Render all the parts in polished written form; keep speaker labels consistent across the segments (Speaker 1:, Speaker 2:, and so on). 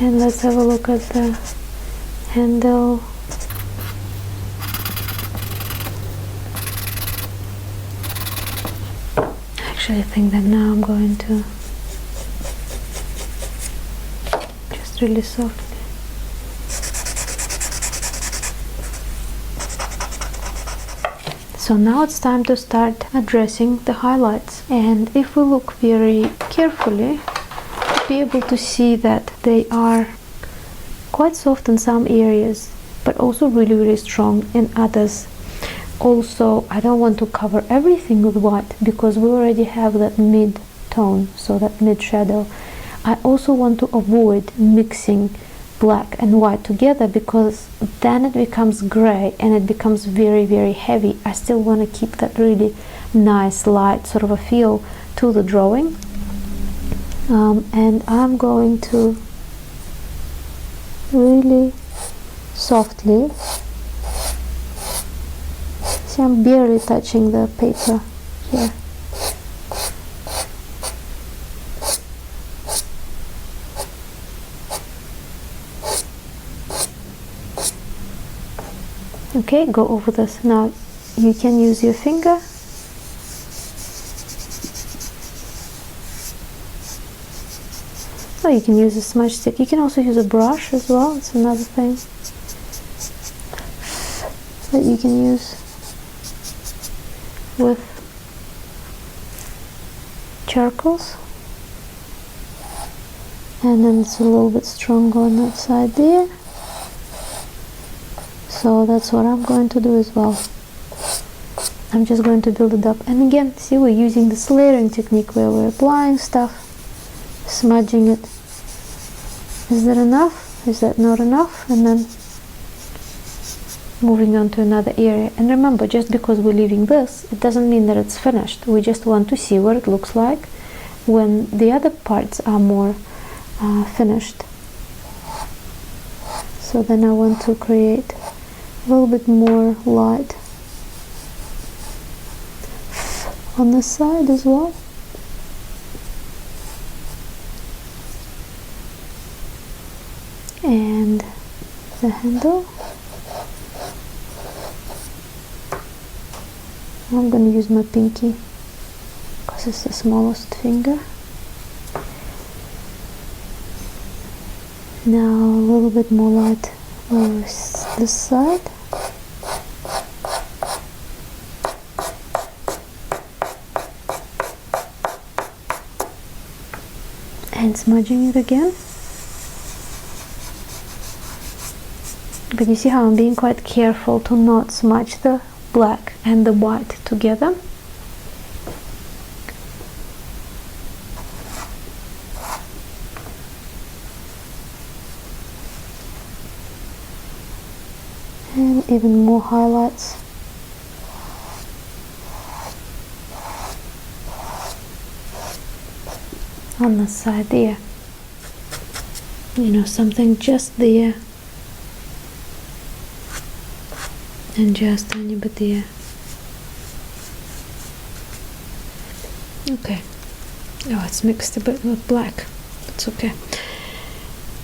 Speaker 1: And let's have a look at the handle. Actually, I think that now I'm going to just really softly. So now it's time to start addressing the highlights, and if we look very carefully, we'll be able to see that they are quite soft in some areas, but also really strong in others. Also, I don't want to cover everything with white because we already have that mid tone, so that mid shadow. I also want to avoid mixing black and white together because then it becomes gray and it becomes very heavy. I still want to keep that really nice light sort of a feel to the drawing. And I'm going to really softly, see, I'm barely touching the paper here. Okay, go over this. Now you can use your finger or you can use a smudge stick. You can also use a brush as well. It's another thing that you can use with charcoals. And then it's a little bit stronger on that side there. So that's what I'm going to do as well. I'm just going to build it up. And again, see, we're using this layering technique where we're applying stuff, smudging it. Is that enough? Is that not enough? And then moving on to another area. And remember, just because we're leaving this, it doesn't mean that it's finished. We just want to see what it looks like when the other parts are more finished. So then I want to create a little bit more light on the side as well. And the handle. I'm going to use my pinky because it's the smallest finger. Now a little bit more light over this side. And smudging it again. But you see how I'm being quite careful to not smudge the black and the white together. And even more highlights. On the side there. You know, something just there. And just a tiny bit there. Okay. Oh, it's mixed a bit with black. It's okay.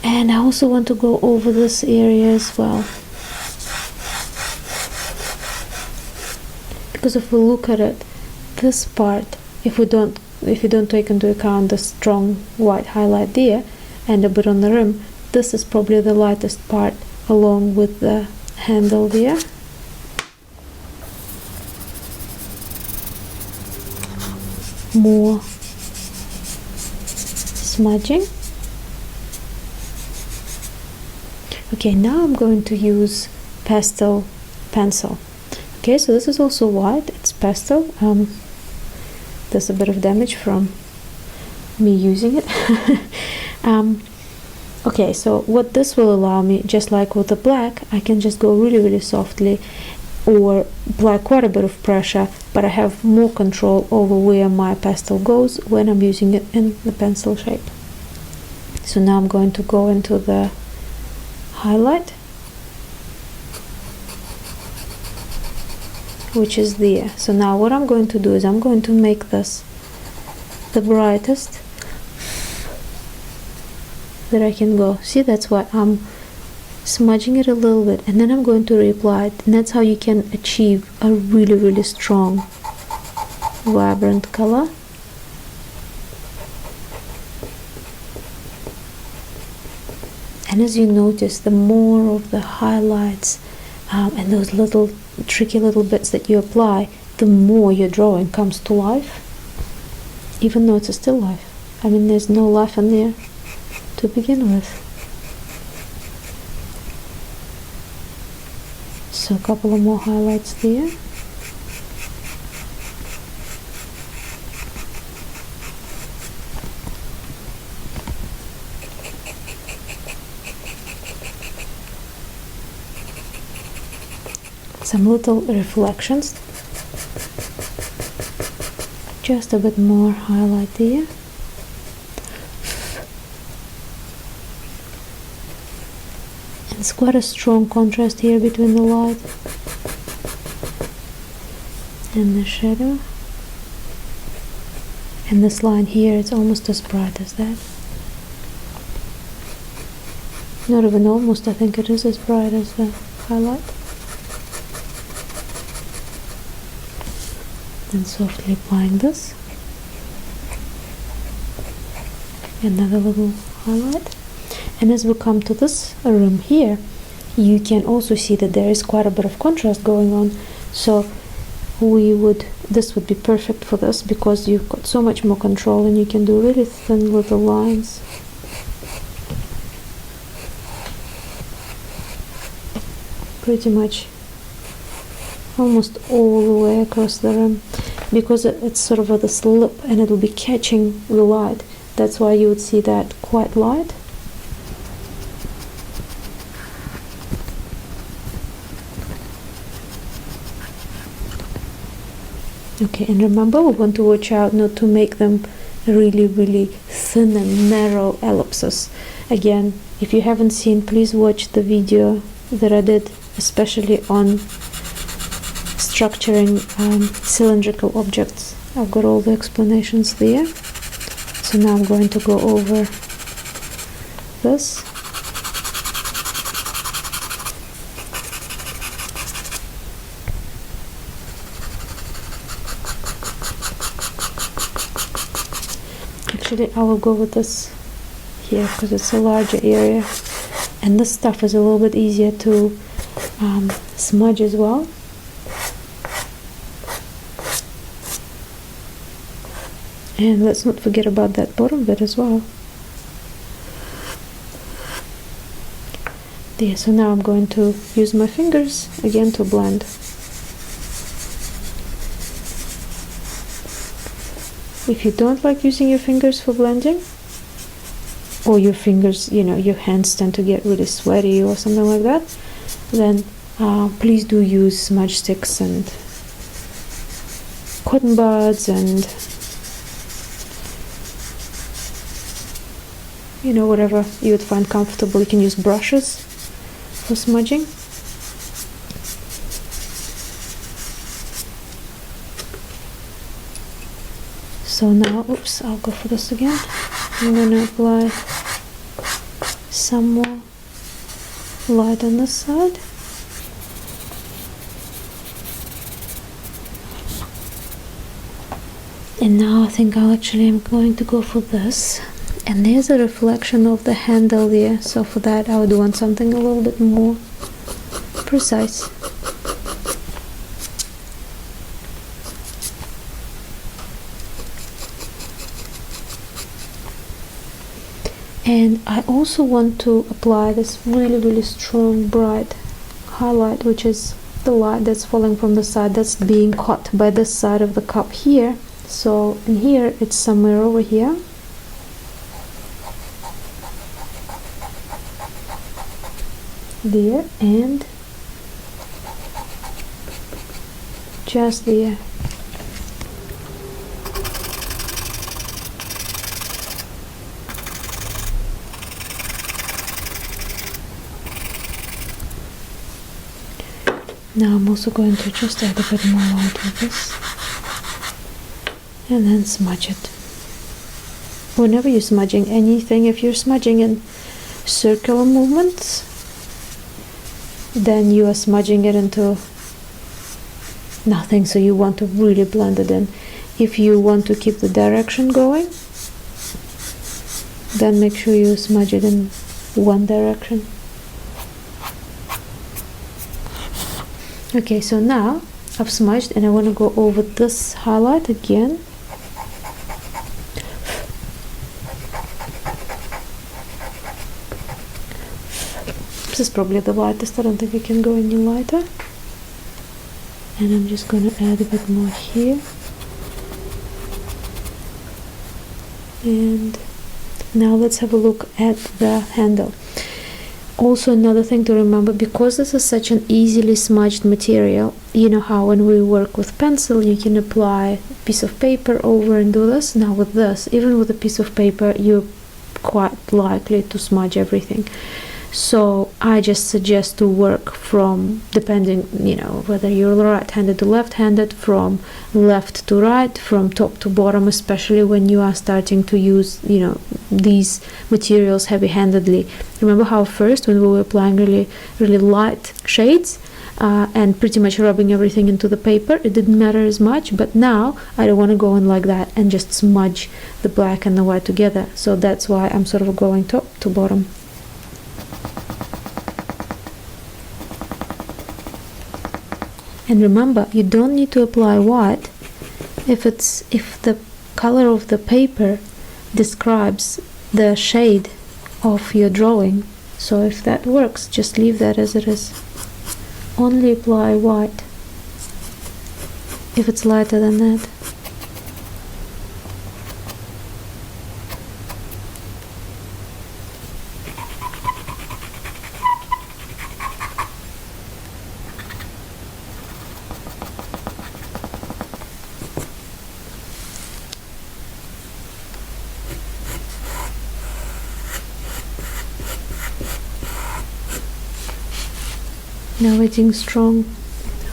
Speaker 1: And I also want to go over this area as well. Because if we look at it, this part, if you don't take into account the strong white highlight there and a bit on the rim, this is probably the lightest part along with the handle there. More smudging. Okay, now I'm going to use pastel pencil. Okay, so this is also white, it's pastel. There's a bit of damage from me using it. Okay, so what this will allow me, just like with the black, I can just go really softly or apply quite a bit of pressure, but I have more control over where my pastel goes when I'm using it in the pencil shape. So now I'm going to go into the highlight, which is there. So now what I'm going to do is I'm going to make this the brightest that I can go. See, that's why I'm smudging it a little bit, and then I'm going to reapply it, and that's how you can achieve a really strong, vibrant color. And as you notice, the more of the highlights and those little tricky little bits that you apply, the more your drawing comes to life, even though it's a still life. I mean, there's no life in there to begin with. So a couple of more highlights there. Some little reflections. Just a bit more highlight there. And it's quite a strong contrast here between the light and the shadow. And this line here, it's almost as bright as that. Not even almost, I think it is as bright as the highlight. And softly applying this. Another little highlight. And as we come to this room here, you can also see that there is quite a bit of contrast going on. So this would be perfect for this, because you've got so much more control and you can do really thin little lines. Pretty much almost all the way across the room, because it's sort of a slip and it'll be catching the light. That's why you would see that quite light. Okay, and remember, we want to watch out not to make them really thin and narrow ellipses. Again, if you haven't seen, please watch the video that I did especially on structuring cylindrical objects. I've got all the explanations there. So now I'm going to go over this. Actually, I will go with this here because it's a larger area, and this stuff is a little bit easier to smudge as well. And let's not forget about that bottom bit as well. There, so now I'm going to use my fingers again to blend. If you don't like using your fingers for blending, or your fingers, your hands tend to get really sweaty or something like that, then please do use smudge sticks and cotton buds and whatever you would find comfortable. You can use brushes for smudging. So now, oops, I'll go for this again. I'm going to apply some more light on this side. And now I think I'm going to go for this. And there's a reflection of the handle there, so for that I would want something a little bit more precise. And I also want to apply this really strong bright highlight, which is the light that's falling from the side, that's being caught by this side of the cup here. So in here, it's somewhere over here. There, and just there. Now I'm also going to just add a bit more light with this and then smudge it. whenever you're smudging anything, if you're smudging in circular movements, then you are smudging it into nothing, so you want to really blend it in. If you want to keep the direction going, then make sure you smudge it in one direction. Okay, so now I've smudged and I want to go over this highlight again. This is probably the lightest. I don't think I can go any lighter. And I'm just going to add a bit more here. And now let's have a look at the handle. Also, another thing to remember, because this is such an easily smudged material, you know how when we work with pencil you can apply a piece of paper over and do this. Now with this, even with a piece of paper, you're quite likely to smudge everything. So I just suggest to work from, depending, you know, whether you're right-handed to left-handed, from left to right, from top to bottom, especially when you are starting to use, you know, these materials heavy-handedly. Remember how first, when we were applying really light shades and pretty much rubbing everything into the paper, it didn't matter as much, but now I don't want to go in like that and just smudge the black and the white together. So that's why I'm sort of going top to bottom. And remember, you don't need to apply white if the color of the paper describes the shade of your drawing. So if that works, just leave that as it is. Only apply white if it's lighter than that. Now adding strong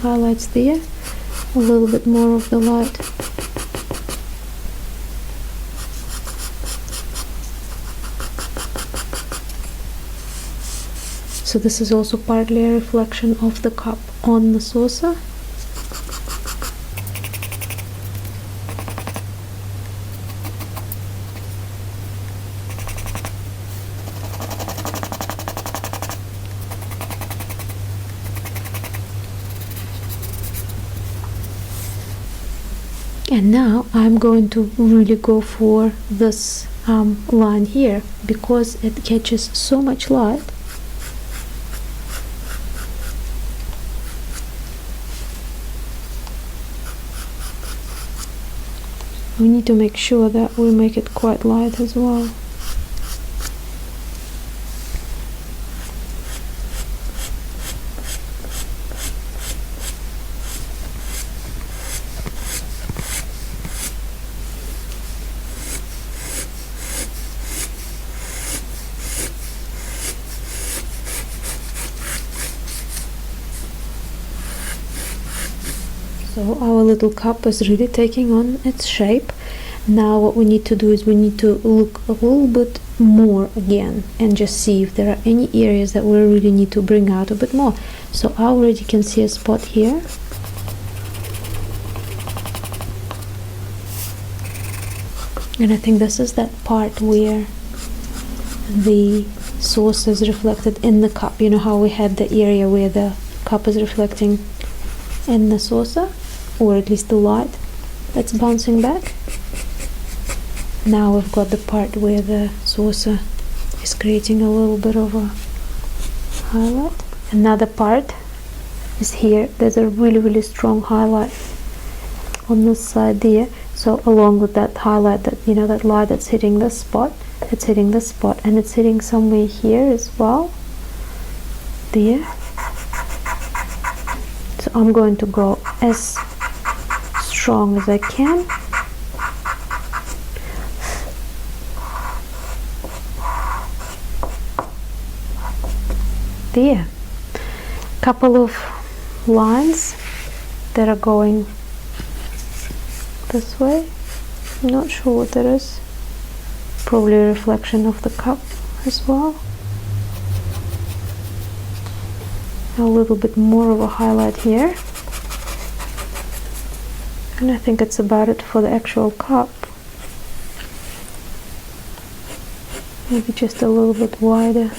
Speaker 1: highlights there, a little bit more of the light. So this is also partly a reflection of the cup on the saucer. And now I'm going to really go for this line here, because it catches so much light. We need to make sure that we make it quite light as well. So our little cup is really taking on its shape. Now what we need to do is we need to look a little bit more again and just see if there are any areas that we really need to bring out a bit more. So I already can see a spot here. And I think this is that part where the sauce is reflected in the cup. You know how we had the area where the cup is reflecting in the saucer, or at least the light that's bouncing back. Now we've got the part where the saucer is creating a little bit of a highlight. Another part is here. There's a really strong highlight on this side there. So along with that highlight, that, you know, that light that's hitting this spot, it's hitting this spot, and it's hitting somewhere here as well, there. So I'm going to go as strong as I can. There. Couple of lines that are going this way. I'm not sure what that is. probably a reflection of the cup as well. A little bit more of a highlight here, and I think it's about it for the actual cup. Maybe just a little bit wider.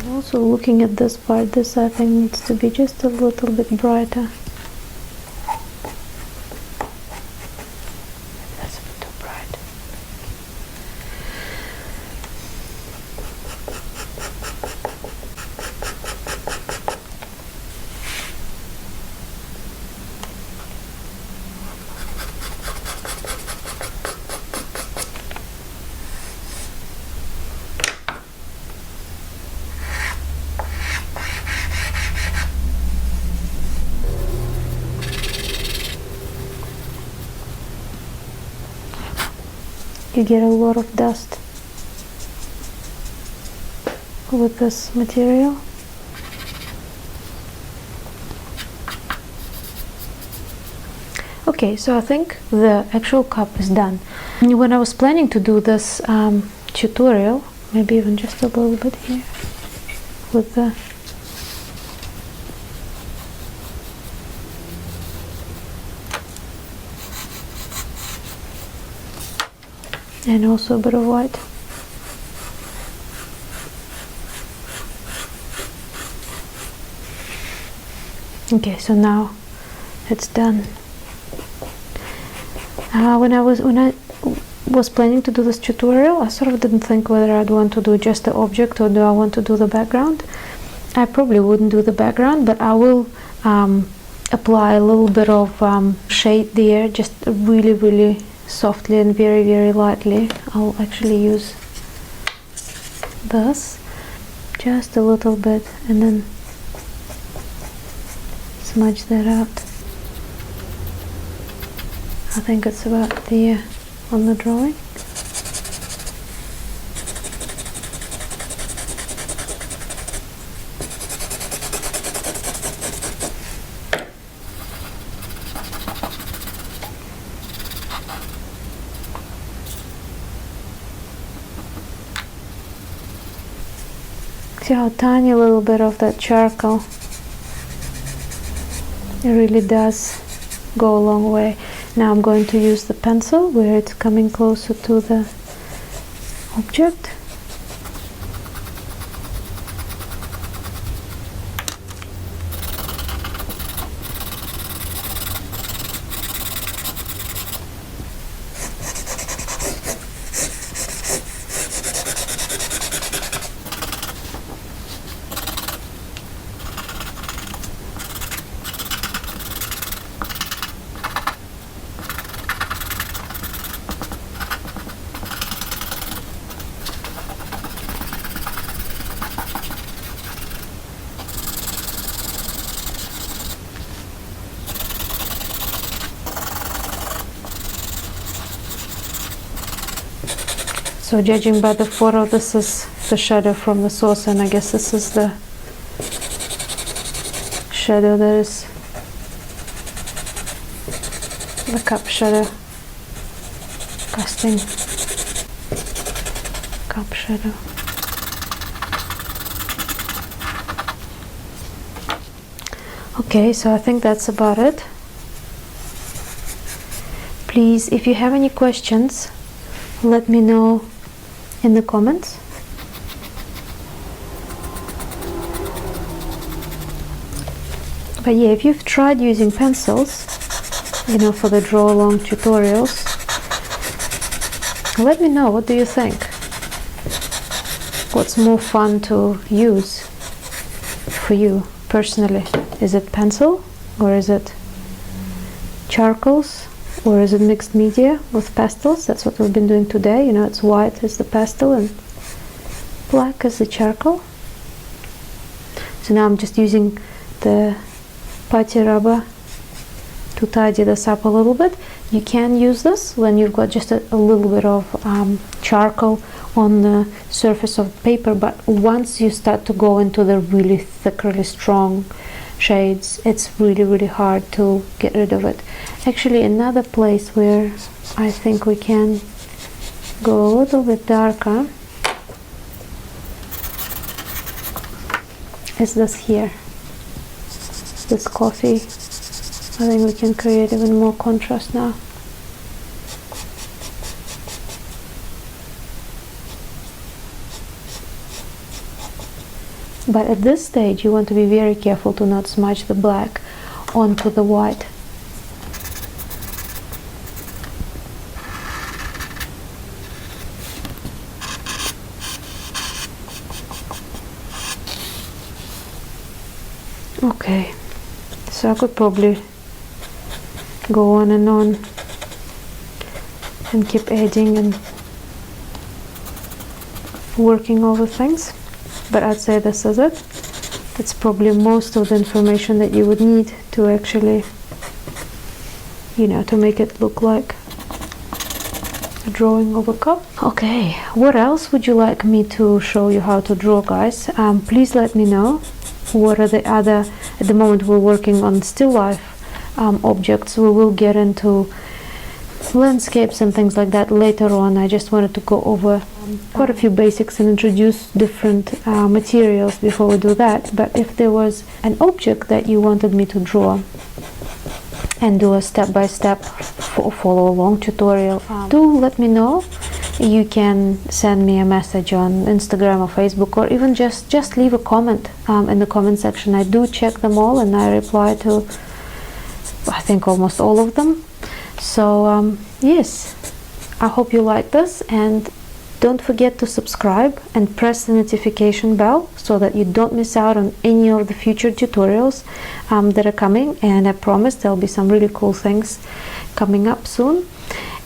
Speaker 1: Also looking at this part, this I think needs to be just a little bit brighter. That's a bit too bright. You get a lot of dust with this material. Okay, so I think the actual cup is done. When I was planning to do this tutorial, maybe even just a little bit here with the and also a bit of white. Okay, so now it's done. When I was planning to do this tutorial, I sort of didn't think whether I'd want to do just the object or do I want to do the background. I probably wouldn't do the background, but I will apply a little bit of shade there, just really softly and very lightly. I'll actually use this just a little bit and then smudge that out. I think it's about there on the drawing. See how tiny little bit of that charcoal, it really does go a long way. Now I'm going to use the pencil where it's coming closer to the object. So judging by the photo, this is the shadow from the saucer, and I guess this is the shadow that is the cup shadow, casting cup shadow. Okay, so I think that's about it. Please, if you have any questions, let me know in the comments. But yeah, if you've tried using pencils, you know, for the draw along tutorials, let me know, what do you think? What's more fun to use for you personally? Is it pencil, or is it charcoals, or is it mixed media with pastels? That's what we've been doing today. You know, it's white as the pastel and black as the charcoal. So now I'm just using the putty rubber to tidy this up a little bit. You can use this when you've got just a little bit of charcoal on the surface of paper, but once you start to go into the really thick, really strong shades, it's really hard to get rid of it. Actually, another place where I think we can go a little bit darker is this here, this coffee. I think we can create even more contrast now. But at this stage you want to be very careful to not smudge the black onto the white. Okay, so I could probably go on and keep adding and working over things, but I'd say this is it. That's probably most of the information that you would need to actually, to make it look like a drawing of a cup. Okay, what else would you like me to show you how to draw, guys? Please let me know. What are the other, at the moment we're working on still life objects. We will get into landscapes and things like that later on. I just wanted to go over quite a few basics and introduce different materials before we do that. But if there was an object that you wanted me to draw and do a step-by-step follow along tutorial, do let me know. You can send me a message on Instagram or Facebook, or even just leave a comment in the comment section. I do check them all and I reply to, I think, almost all of them. So yes, I hope you like this, and don't forget to subscribe and press the notification bell so that you don't miss out on any of the future tutorials that are coming. And I promise there'll be some really cool things coming up soon.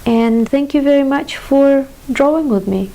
Speaker 1: And thank you very much for drawing with me.